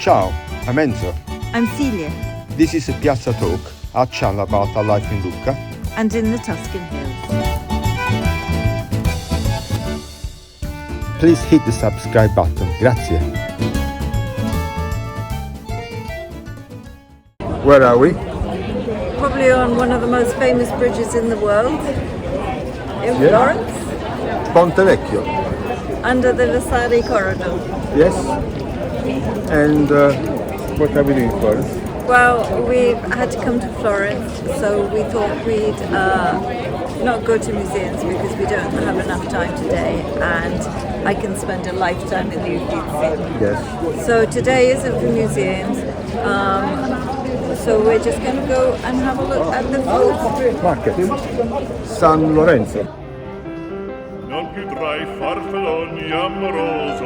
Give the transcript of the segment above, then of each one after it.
Ciao, I'm Enzo. I'm Celia. This is a Piazza Talk, our channel about our life in Lucca. And in the Tuscan hills. Please hit the subscribe button. Grazie. Where are we? Probably on one of the most famous bridges in the world. In Florence. Ponte Vecchio. Under the Vasari corridor. Yes. And what are we doing in Florence? Well, we've had to come to Florence, so we thought we'd not go to museums because we don't have enough time today, and I can spend a lifetime in the Uffizi. Yes. So today isn't for museums, so we're just going to go and have a look at the food Market. San Lorenzo. Non più tra i farfalloni amoroso,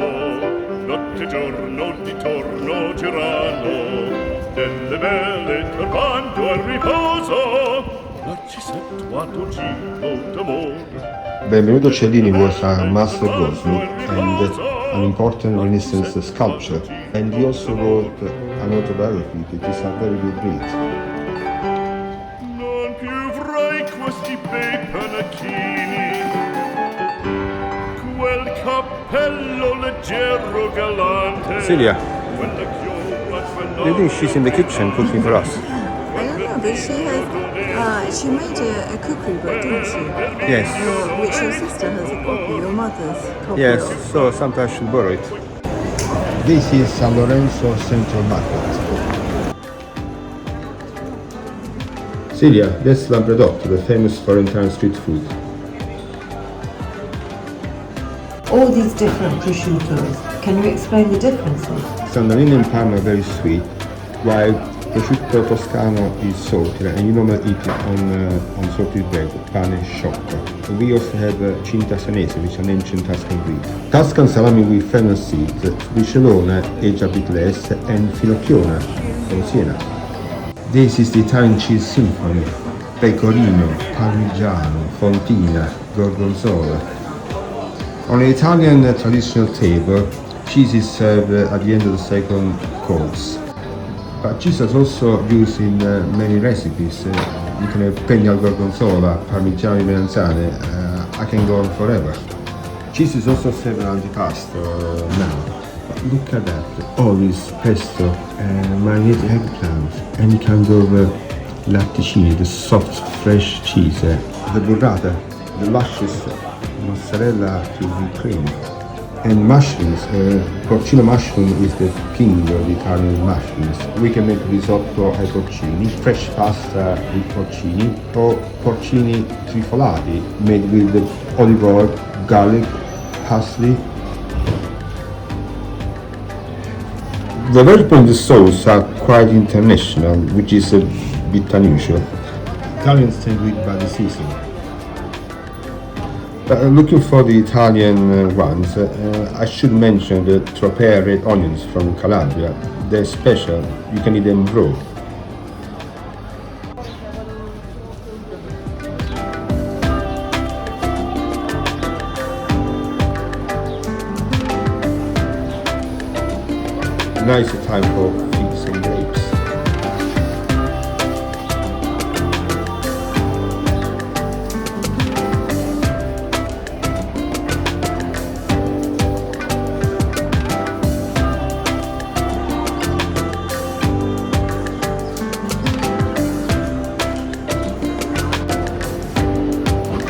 notte e giorno di torno girano, delle belle turbando al riposo, l'arcisettuato giro d'amor. Benvenuto Cellini was a master goldsmith and an important Renaissance sculptor, and he also wrote an autobiography that is a very good read. Non più fra questi bei panacchini, quel cappello leggero galante. Celia, do you think she's in the kitchen cooking for us? I don't know, but she made a cookery book, didn't she? Yes. Which your sister has a copy, your mother's copy. Yes, so sometimes I should borrow it. This is San Lorenzo Central Market. Celia, that's Labradotto, the famous Florentine street food. All these different prosciuttos, can you explain the differences? Sandarino and Parma are very sweet, while prosciutto Toscano is saltier, and you normally eat it on salted bread, pane sciocco. We also have cinta sanese, which is an ancient Tuscan breed. Tuscan salami with fennel seeds, Briciolone, aged a bit less, and Finocchiona from Siena. This is the Italian cheese symphony: pecorino, parmigiano, fontina, gorgonzola. On the Italian traditional table, cheese is served at the end of the second course. But cheese is also used in many recipes. You can have penne al gorgonzola, parmigiano di melanzane. I can go on forever. Cheese is also served on antipasto now. But look at that. Olives, pesto, marinated eggplant, any kind of latticini, the soft, fresh cheese. The burrata, the luscious mozzarella to be cream. And mushrooms, porcino mushroom is the king of the Italian mushrooms. We can make risotto ai porcini, fresh pasta with porcini, or porcini trifolati made with olive oil, garlic, parsley. The vertical and the sauce are quite international, which is a bit unusual. Italians tend to eat by the season. Looking for the Italian ones, I should mention the tropea red onions from Calabria. They're special, you can eat them raw. Now is the time for figs and grapes.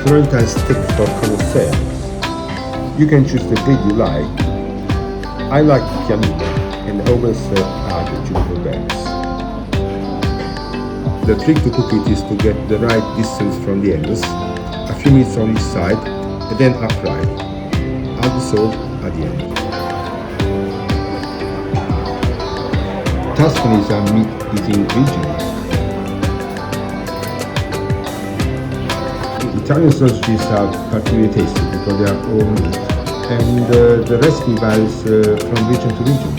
Florentine stick for connoisseurs. You can choose the breed you like. I like Chianino and always add juniper berries. The trick to cook it is to get the right distance from the ends, a few minutes on each side, and then upright. Add the salt at the end. Tuscan is a meat-eating region. Italian sausages are particularly tasty because they are all meat, and the recipe varies from region to region.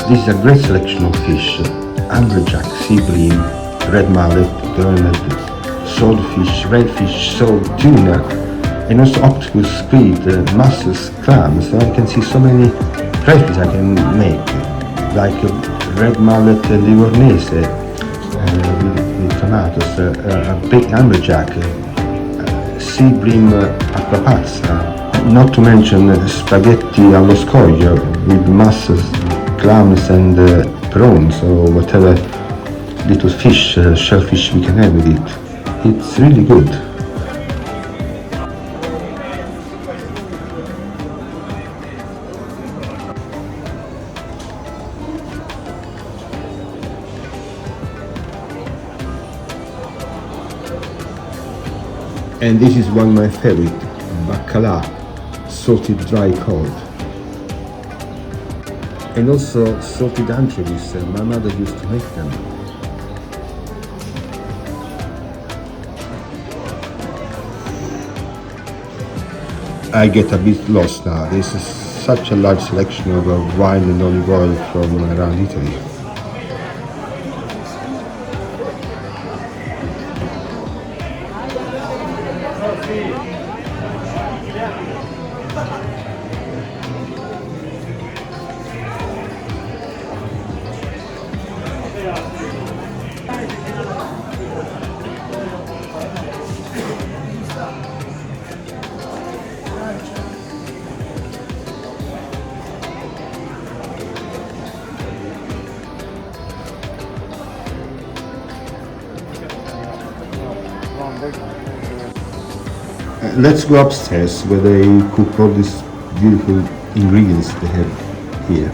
This is a great selection of fish: amberjack, sea bream, red mullet, dorned, swordfish, redfish, salt, tuna, and also octopus, squid, mussels, clams. So I can see so many recipes I can make, like red mullet livornese with tomatoes, a baked lumberjack, sea bream acquapazza, not to mention spaghetti allo scoglio with mussels, clams and prawns or whatever little fish, shellfish we can have with it. It's really good. And this is one of my favorite, baccalà, salted dry cod. And also salted anchovies, my mother used to make them. I get a bit lost now. This is such a large selection of wine and olive oil from around Italy. Let's go upstairs where they cook all these beautiful ingredients they have here.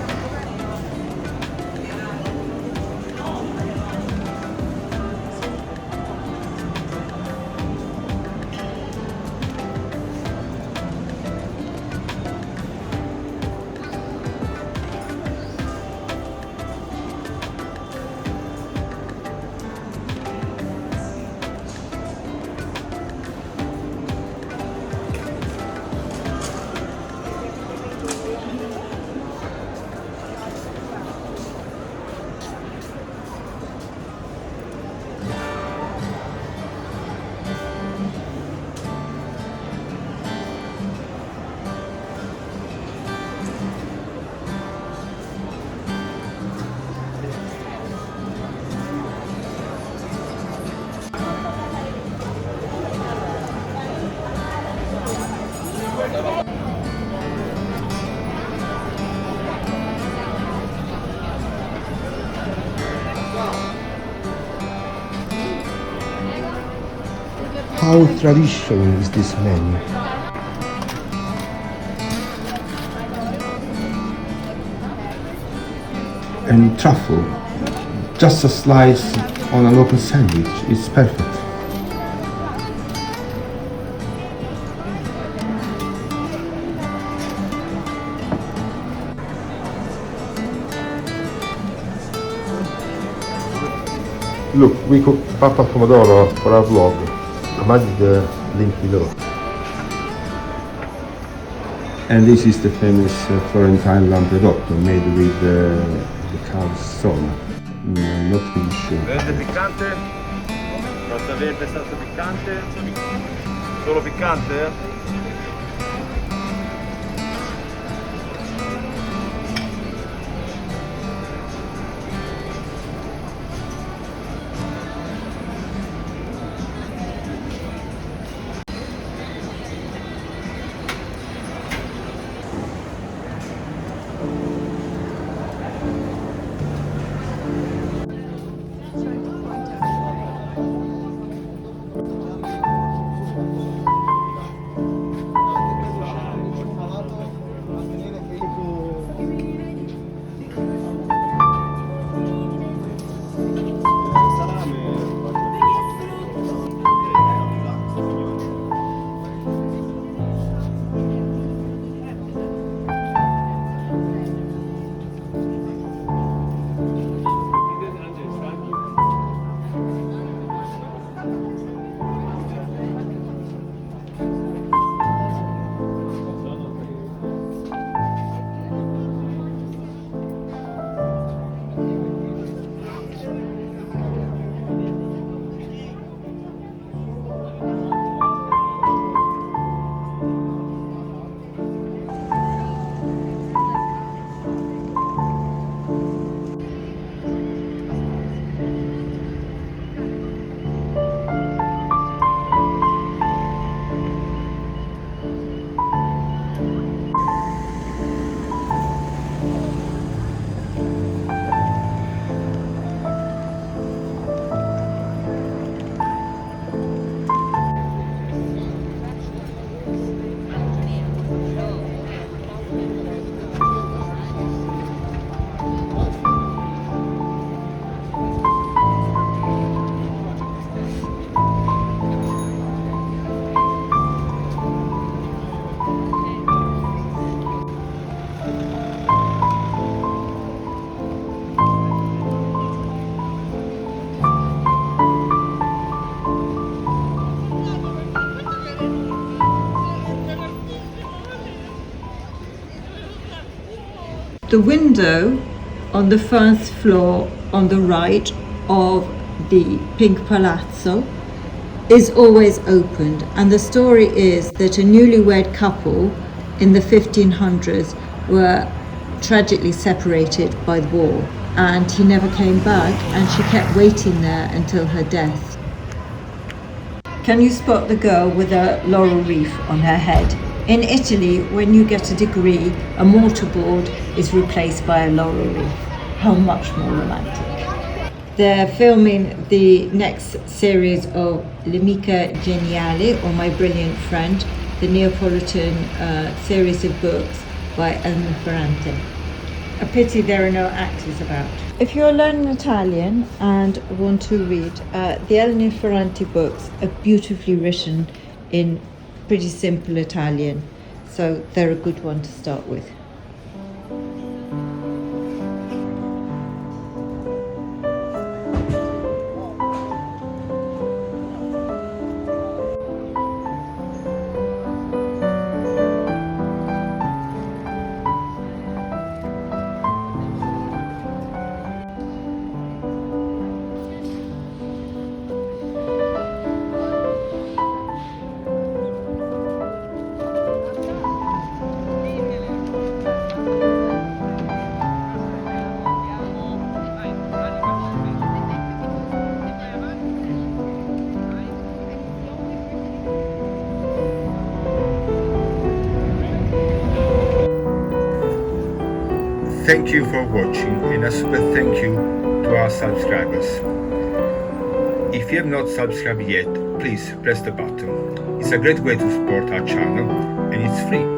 How traditional is this menu? And truffle, just a slice on a local sandwich, it's perfect. Look, we cook Pappa al Pomodoro for our vlog. I've added the link below. And this is the famous Florentine Lampredotto made with the cow's soul. Not really sure. Verde piccante? Salsa verde, salsa piccante? Solo piccante? The window on the first floor on the right of the Pink Palazzo is always opened, and the story is that a newlywed couple in the 1500s were tragically separated by the war, and he never came back, and she kept waiting there until her death. Can you spot the girl with a laurel wreath on her head? In Italy, when you get a degree, a mortarboard is replaced by a laurel wreath. How much more romantic. They're filming the next series of L'Amica Geniale, or My Brilliant Friend, the Neapolitan series of books by Elena Ferrante. A pity there are no actors about. If you're learning Italian and want to read, the Elena Ferrante books are beautifully written in pretty simple Italian, so they're a good one to start with. Thank you for watching, and a super thank you to our subscribers. If you have not subscribed yet, please press the button. It's a great way to support our channel, and it's free.